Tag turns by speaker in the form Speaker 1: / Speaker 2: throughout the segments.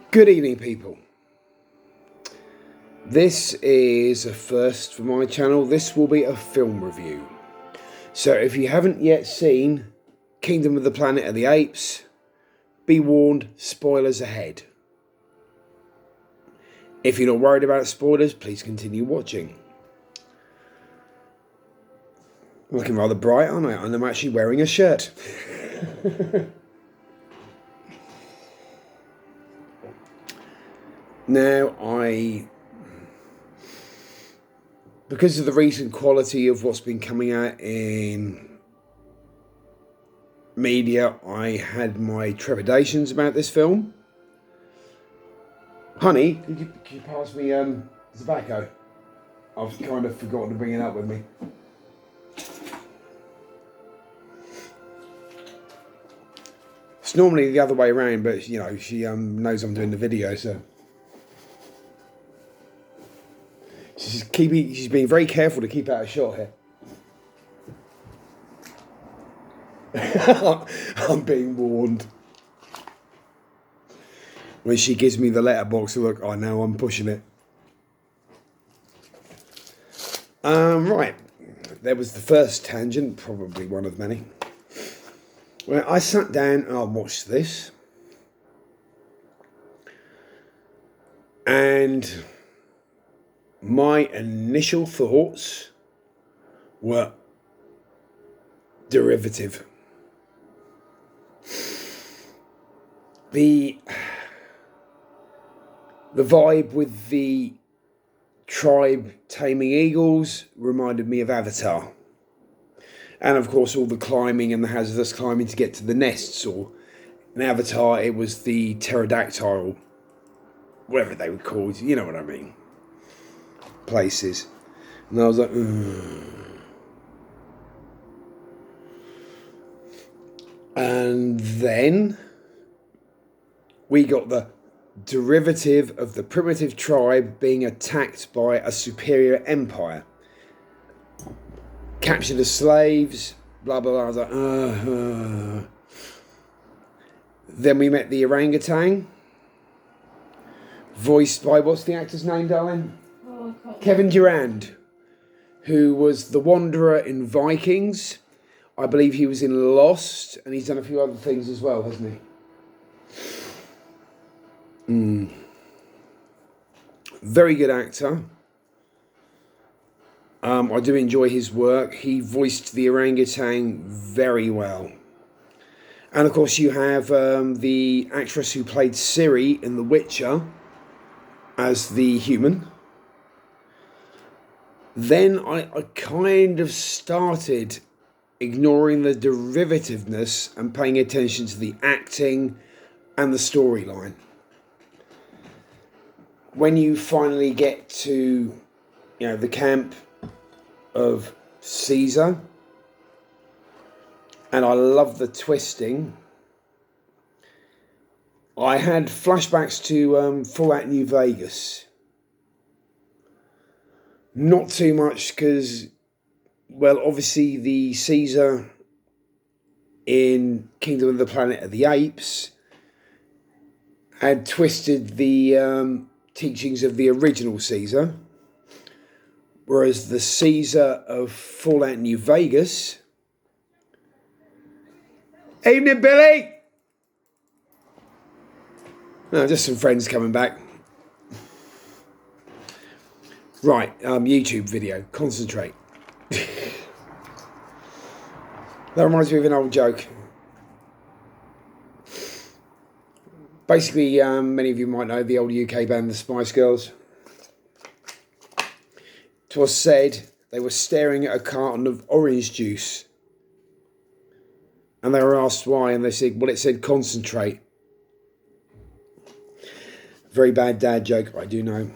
Speaker 1: Good evening, people. This is a first for my channel. This will be a film review. So if you haven't yet seen Kingdom of the Planet of the Apes, be warned, spoilers ahead. If you're not worried about spoilers, please continue watching. I'm looking rather bright, aren't I? And I'm actually wearing a shirt. Now, because of the recent quality of what's been coming out in media, I had my trepidations about this film. Honey, could you pass me tobacco? I've kind of forgotten to bring it up with me. It's normally the other way around, but you know, she knows I'm doing the video, so she's being very careful to keep out of shot here. I'm being warned. When she gives me the letterbox to look, I know I'm pushing it. Right. There was the first tangent, probably one of many. Well, I sat down and I watched this. And my initial thoughts were derivative. The vibe with the tribe taming eagles reminded me of Avatar. And of course all the climbing and the hazardous climbing to get to the nests, or in Avatar it was the pterodactyl, whatever they were called, you know what I mean, places. And I was like, ugh. And then we got the derivative of the primitive tribe being attacked by a superior empire. Capture the slaves, blah, blah, blah. I was like, Then we met the orangutan, voiced by, what's the actor's name, darling? Kevin Durand, who was the Wanderer in Vikings. I believe he was in Lost, and he's done a few other things as well, hasn't he? Very good actor. I do enjoy his work. He voiced the orangutan very well. And of course you have the actress who played Ciri in The Witcher as the human. Then I kind of started ignoring the derivativeness and paying attention to the acting and the storyline. When you finally get to, the camp of Caesar, and I love the twisting. I had flashbacks to Fallout New Vegas. Not too much because, well, obviously the Caesar in Kingdom of the Planet of the Apes had twisted the teachings of the original Caesar, whereas the Caesar of Fallout New Vegas... Evening, Billy! No, just some friends coming back. Right, YouTube video. Concentrate. That reminds me of an old joke. Basically, many of you might know the old UK band, the Spice Girls. 'Twas said they were staring at a carton of orange juice. And they were asked why, and they said, well, it said concentrate. Very bad dad joke, I do know.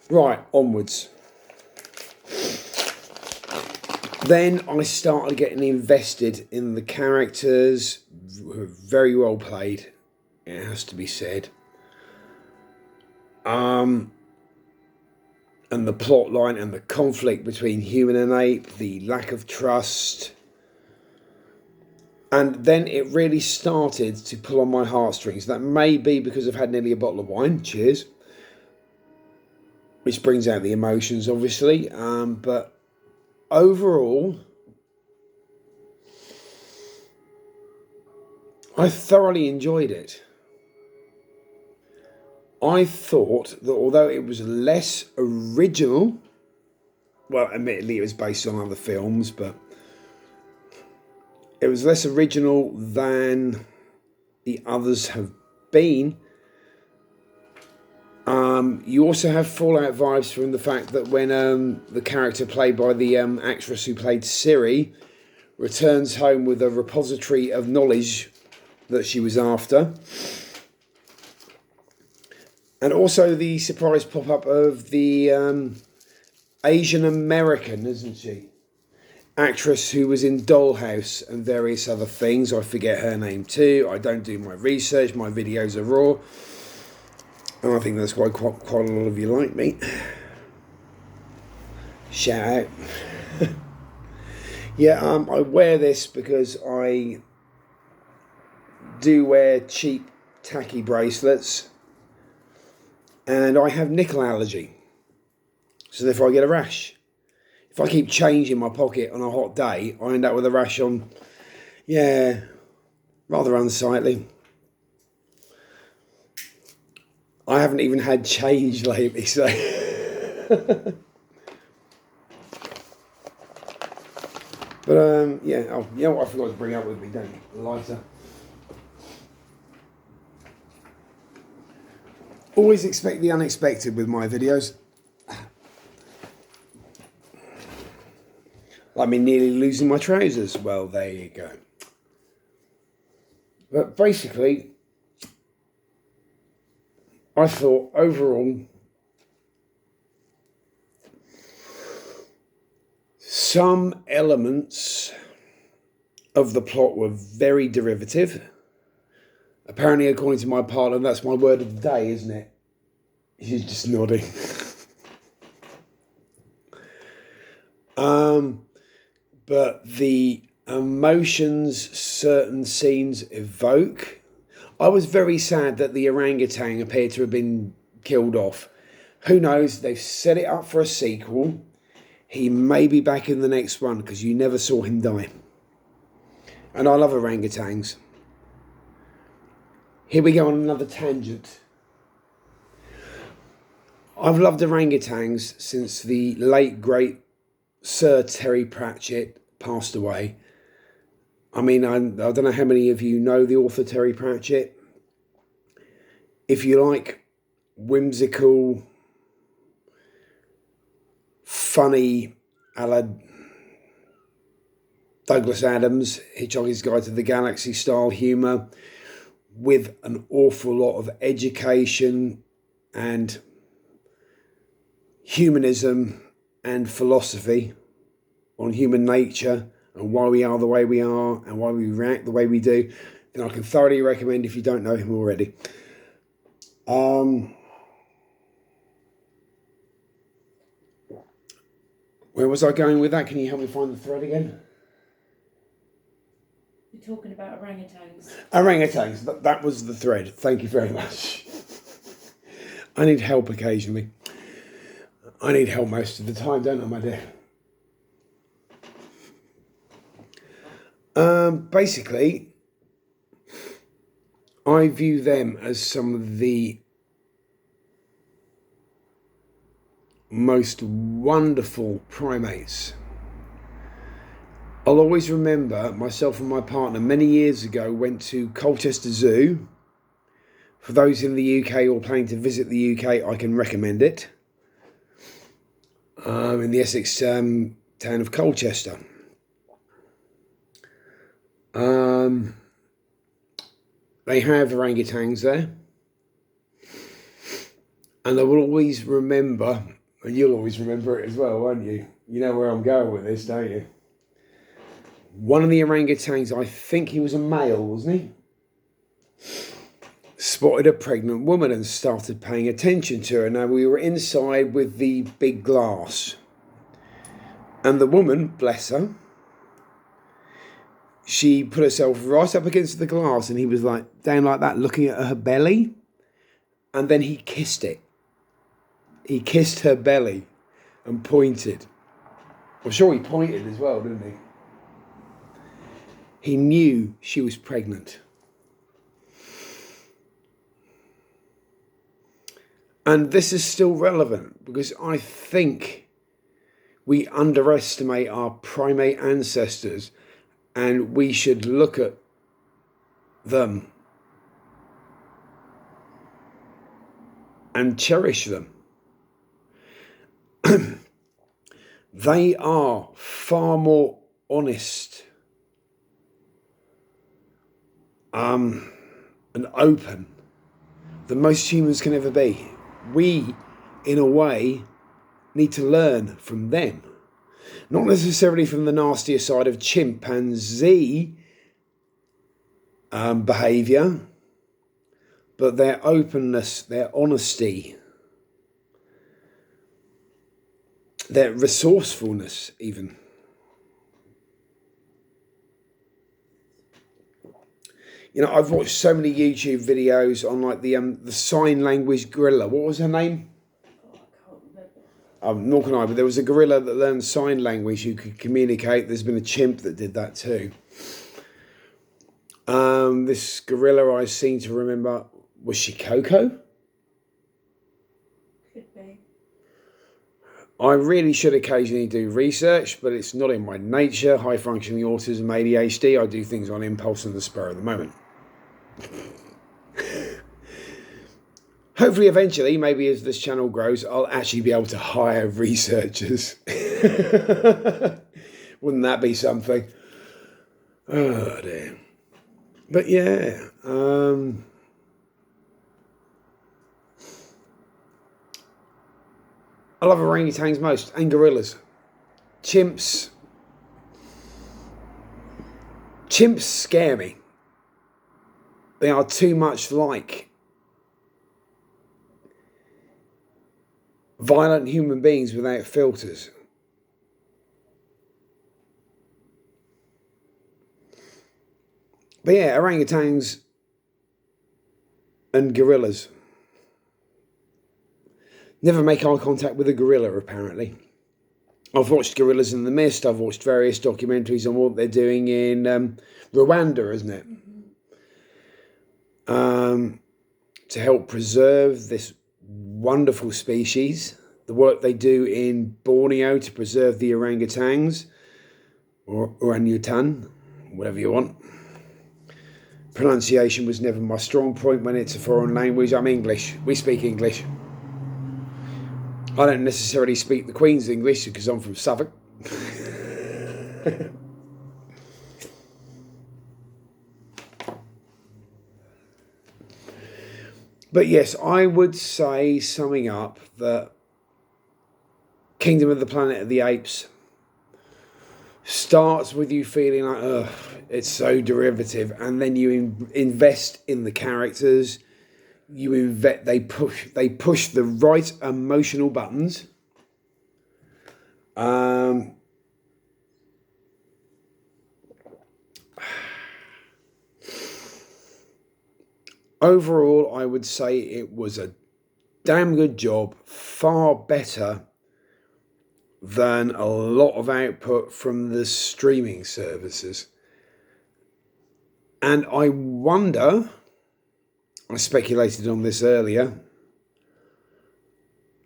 Speaker 1: Right, onwards. Then I started getting invested in the characters, who were very well played, it has to be said. And the plot line and the conflict between human and ape, the lack of trust. And then it really started to pull on my heartstrings. That may be because I've had nearly a bottle of wine. Cheers. Which brings out the emotions, obviously. But overall, I thoroughly enjoyed it. I thought that although it was less original, well, admittedly it was based on other films, but it was less original than the others have been. You also have Fallout vibes from the fact that when the character played by the actress who played Siri returns home with a repository of knowledge that she was after. And also the surprise pop-up of the Asian American, isn't she? Actress who was in Dollhouse and various other things. I forget her name too. I don't do my research. My videos are raw. And I think that's why quite a lot of you like me. Shout out. Yeah, I wear this because I do wear cheap, tacky bracelets. And I have nickel allergy. So therefore I get a rash. If I keep change in my pocket on a hot day, I end up with a rash on, yeah, rather unsightly. I haven't even had change lately, so. But, yeah, oh, you know what I forgot to bring up with me, don't you? The lighter. Always expect the unexpected with my videos. Like me nearly losing my trousers. Well, there you go. But basically, I thought overall, some elements of the plot were very derivative. Apparently, according to my partner, that's my word of the day, isn't it? She's just nodding. But the emotions certain scenes evoke. I was very sad that the orangutan appeared to have been killed off. Who knows? They've set it up for a sequel. He may be back in the next one because you never saw him die. And I love orangutans. Here we go on another tangent. I've loved orangutans since the late, great Sir Terry Pratchett passed away. I mean, I don't know how many of you know the author Terry Pratchett. If you like whimsical, funny, a la Douglas Adams, Hitchhiker's Guide to the Galaxy style humour, with an awful lot of education and humanism and philosophy on human nature and why we are the way we are and why we react the way we do, then I can thoroughly recommend if you don't know him already. Where was I going with that? Can you help me find the thread again?
Speaker 2: You're talking about orangutans.
Speaker 1: Orangutans, that was the thread. Thank you very much. I need help occasionally. I need help most of the time, don't I, my dear? Basically, I view them as some of the most wonderful primates. I'll always remember myself and my partner many years ago went to Colchester Zoo. For those in the UK or planning to visit the UK, I can recommend it. In the Essex town of Colchester. They have orangutans there. And I will always remember, and you'll always remember it as well, won't you? You know where I'm going with this, don't you? One of the orangutans, I think he was a male, wasn't he? Spotted a pregnant woman and started paying attention to her. Now, we were inside with the big glass. And the woman, bless her, she put herself right up against the glass, and he was like down like that, looking at her belly, and then he kissed it. He kissed her belly and pointed. I'm sure he pointed as well, didn't he? He knew she was pregnant. And this is still relevant because I think we underestimate our primate ancestors, and we should look at them and cherish them. They are far more honest and open than most humans can ever be. We, in a way, need to learn from them. Not necessarily from the nastier side of chimpanzee behaviour, but their openness, their honesty, their resourcefulness even. You know, I've watched so many YouTube videos on like the sign language gorilla. What was her name? Nor can I, but there was a gorilla that learned sign language who could communicate. There's been a chimp that did that too. This gorilla, I seem to remember, was she Coco?
Speaker 2: Could be.
Speaker 1: I really should occasionally do research, but it's not in my nature. High functioning autism, ADHD, I do things on impulse and the spur of the moment. Hopefully, eventually, maybe as this channel grows, I'll actually be able to hire researchers. Wouldn't that be something? Oh, dear. But yeah, I love orangutans most, and gorillas. Chimps scare me. They are too much like violent human beings without filters. But yeah, orangutans and gorillas. Never make eye contact with a gorilla, apparently. I've watched Gorillas in the Mist. I've watched various documentaries on what they're doing in Rwanda, isn't it? To help preserve this wonderful species. The work they do in Borneo to preserve the orangutans, or orangutan, whatever you want. Pronunciation was never my strong point when it's a foreign language. I'm English. We speak English. I don't necessarily speak the Queen's English because I'm from Suffolk. But yes, I would say, summing up, that Kingdom of the Planet of the Apes starts with you feeling like, ugh, it's so derivative, and then you invest in the characters. They push the right emotional buttons. Overall, I would say it was a damn good job, far better than a lot of output from the streaming services. And I wonder, I speculated on this earlier,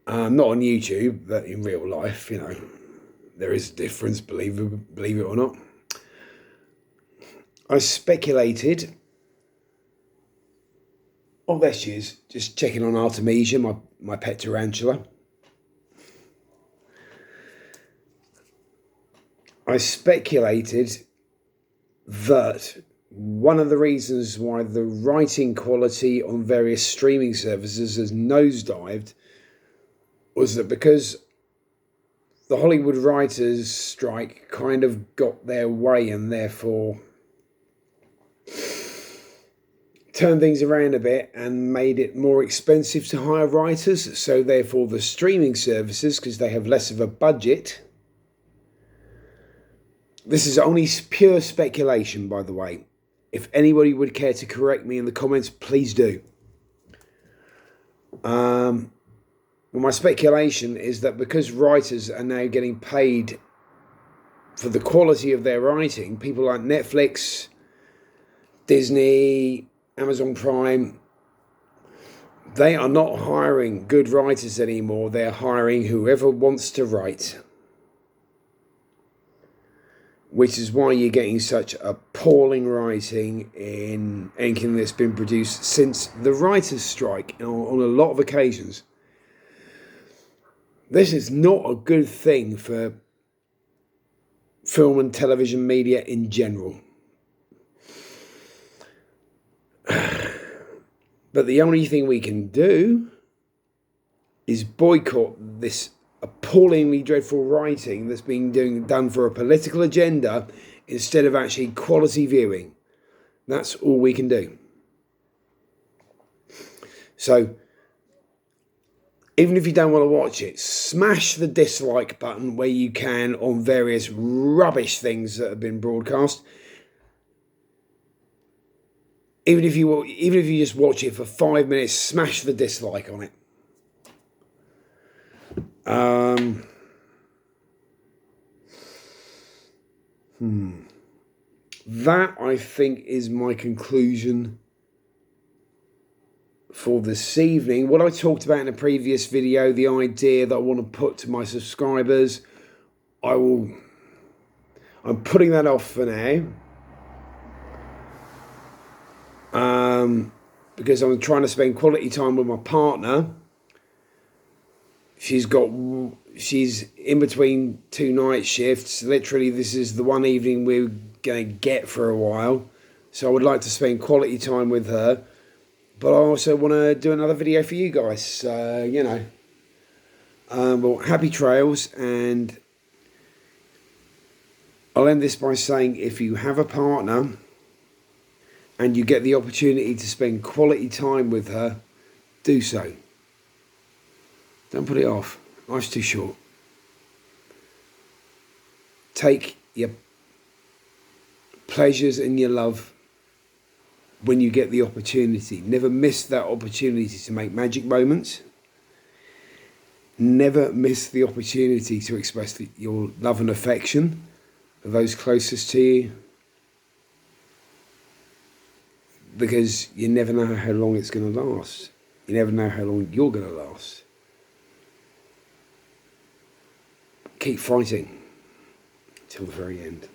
Speaker 1: not on YouTube, but in real life, you know, there is a difference, believe it or not. I speculated, oh, there she is, just checking on Artemisia, my pet tarantula. I speculated that one of the reasons why the writing quality on various streaming services has nosedived was that because the Hollywood writers' strike kind of got their way and therefore turned things around a bit and made it more expensive to hire writers. So therefore the streaming services, because they have less of a budget, This is only pure speculation, by the way. If anybody would care to correct me in the comments, please do. Well, my speculation is that because writers are now getting paid for the quality of their writing, people like Netflix, Disney, Amazon Prime, they are not hiring good writers anymore. They're hiring whoever wants to write. Which is why you're getting such appalling writing in anything that's been produced since the writers' strike on a lot of occasions. This is not a good thing for film and television media in general. But the only thing we can do is boycott this appallingly dreadful writing that's being done for a political agenda instead of actually quality viewing. That's all we can do. So, even if you don't want to watch it, smash the dislike button where you can on various rubbish things that have been broadcast. Even if you just watch it for 5 minutes, smash the dislike on it. That, I think, is my conclusion for this evening. What I talked about in a previous video, the idea that I want to put to my subscribers, I'm putting that off for now. Because I'm trying to spend quality time with my partner. She's in between 2 night shifts. Literally, this is the one evening we're going to get for a while. So I would like to spend quality time with her. But I also want to do another video for you guys. Well, happy trails. And I'll end this by saying, if you have a partner and you get the opportunity to spend quality time with her, do so. Don't put it off. Life's too short. Take your pleasures and your love when you get the opportunity. Never miss that opportunity to make magic moments. Never miss the opportunity to express your love and affection for those closest to you. Because you never know how long it's going to last. You never know how long you're going to last. Keep fighting till the very end.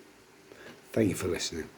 Speaker 1: Thank you for listening.